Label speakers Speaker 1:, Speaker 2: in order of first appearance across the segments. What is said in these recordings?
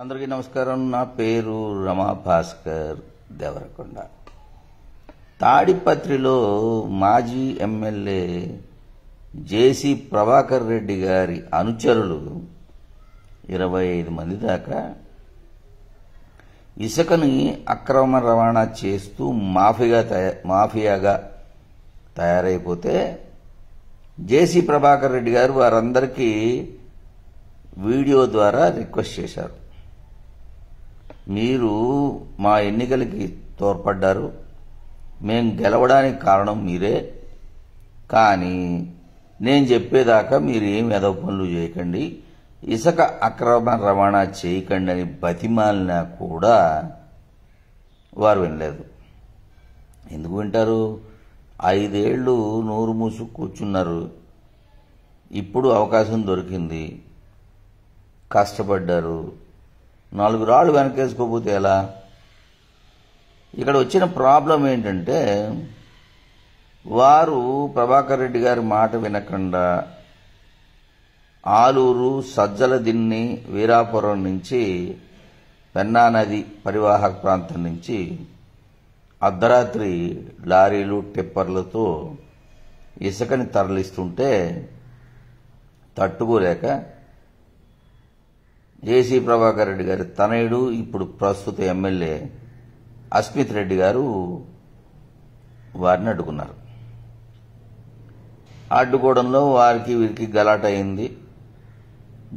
Speaker 1: అందరికీ నమస్కారం. నా పేరు రమా భాస్కర్ దేవరకొండ. తాడిపత్రిలో మాజీ ఎమ్మెల్యే జేసీ ప్రభాకర్ రెడ్డి గారి అనుచరులు 25 మంది దాకా ఇసుకని అక్రమ రవాణా చేస్తూ మాఫియాగా తయారైపోతే జేసీ ప్రభాకర్ రెడ్డి గారు వారందరికీ వీడియో ద్వారా రిక్వెస్ట్ చేశారు. మీరు మా ఎన్నికలకి తోడ్పడ్డారు, మేం గెలవడానికి కారణం మీరే, కానీ నేను చెప్పేదాకా మీరు ఏం ఎదవ పనులు చేయకండి, ఇసుక అక్రమ రవాణా చేయకండి అని బతిమాలినా కూడా వారు వినలేదు. ఎందుకు వింటారు? 5 ఏళ్లు నోరు మూసు కూర్చున్నారు. ఇప్పుడు అవకాశం దొరికింది, కష్టపడ్డారు. 4 రాళ్లు వెనకేసుకోపోతే ఎలా? ఇక్కడ వచ్చిన ప్రాబ్లం ఏంటంటే, వారు ప్రభాకర్ రెడ్డి గారి మాట వినకుండా ఆలూరు, సజ్జల దిన్ని, వీరాపురం నుంచి పెన్నా నది పరివాహక ప్రాంతం నుంచి అర్ధరాత్రి లారీలు, టిప్పర్లతో ఇసుకని తరలిస్తుంటే తట్టుకోలేక జేసీ ప్రభాకర్ రెడ్డి గారి తనయుడు, ఇప్పుడు ప్రస్తుత ఎమ్మెల్యే అస్మిత్ రెడ్డి గారు వారిని అడ్డుకున్నారు. అడ్డుకోవడంలో వారికి వీరికి గలాట అయింది,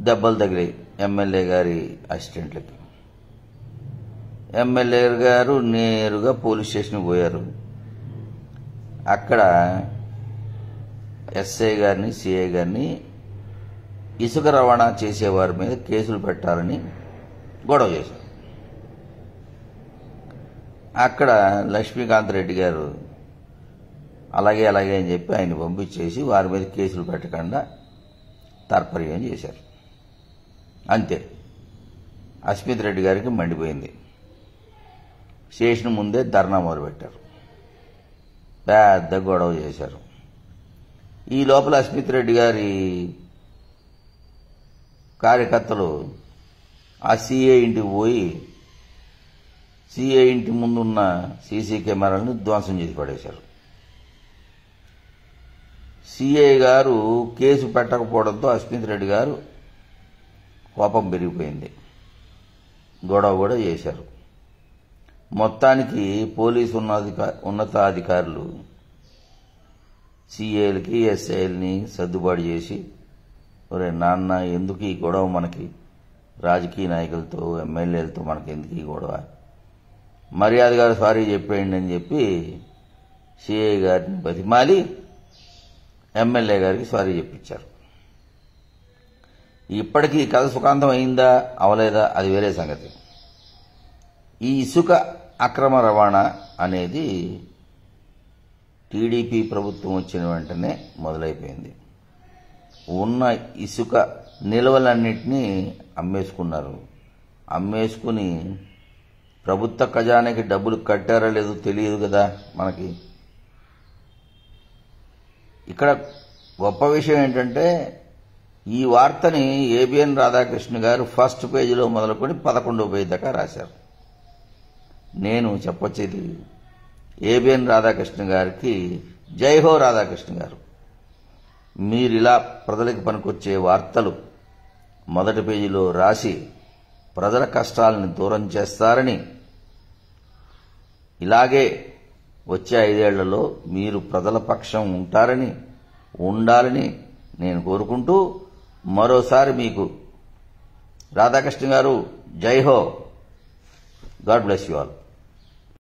Speaker 1: దెబ్బలు తగిలాయి ఎమ్మెల్యే గారి అసిస్టెంట్లకి. ఎమ్మెల్యే గారు నేరుగా పోలీస్ స్టేషన్కి పోయారు. అక్కడ ఎస్ఐ గారిని, సిఐ గారిని ఇసుక రవాణా చేసేవారి మీద కేసులు పెట్టాలని గొడవ చేశారు. అక్కడ లక్ష్మీకాంత్ రెడ్డి గారు అలాగే అని చెప్పి ఆయన పంపించేసి వారి మీద కేసులు పెట్టకుండా తర్పర్యం చేశారు. అంతే, అస్మిత్ రెడ్డి గారికి మండిపోయింది. స్టేషన్ ముందే ధర్నా మొదలుపెట్టారు, పెద్ద గొడవ చేశారు. ఈ లోపల అస్మిత్ రెడ్డి గారి కార్యకర్తలు ఆ సీఏ ఇంటికి పోయి సీఏ ఇంటి ముందున్న సీసీ కెమెరాలను ధ్వంసం చేసి పడేశారు. సీఐ గారు కేసు పెట్టకపోవడంతో అస్మిత్ రెడ్డి గారు కోపం పెరిగిపోయింది, గొడవ కూడా చేశారు. మొత్తానికి పోలీసు ఉన్నతాధికారులు సీఏలకి, ఎస్ఐల్ని సర్దుబాటు చేసి, ఒరే నాన్న, ఎందుకు ఈ గొడవ, మనకి రాజకీయ నాయకులతో, ఎమ్మెల్యేలతో మనకి ఎందుకు ఈ గొడవ, మర్యాదగా సారీ చెప్పేయండి అని చెప్పి సిఐ గారిని బతిమాలి ఎమ్మెల్యే గారికి సారీ చెప్పించారు. ఇప్పటికీ కథ సుఖాంతం అయిందా అవలేదా అది వేరే సంగతి. ఈ ఇసుక అక్రమ రవాణా అనేది టీడీపీ ప్రభుత్వం వచ్చిన వెంటనే మొదలైపోయింది. ఉన్న ఇసుక నిల్వలన్నింటినీ అమ్మేసుకున్నారు. అమ్మేసుకుని ప్రభుత్వ ఖజానాకి డబ్బులు కట్టారో లేదో తెలియదు కదా మనకి. ఇక్కడ గొప్ప విషయం ఏంటంటే, ఈ వార్తని ఏబిఎన్ రాధాకృష్ణ గారు ఫస్ట్ పేజీలో మొదలుకొని 11వ పేజీ దాకా రాశారు. నేను చెప్పొచ్చేది, ఏబిఎన్ రాధాకృష్ణ గారికి జై హో రాధాకృష్ణ గారు. మీరిలా ప్రజలకు పనికొచ్చే వార్తలు మొదటి పేజీలో రాసి ప్రజల కష్టాలను దూరం చేస్తారని, ఇలాగే వచ్చే 5 ఏళ్లలో మీరు ప్రజల పక్షం ఉండాలని నేను కోరుకుంటూ, మరోసారి మీకు రాధాకృష్ణ గారు జై హో. God bless you all.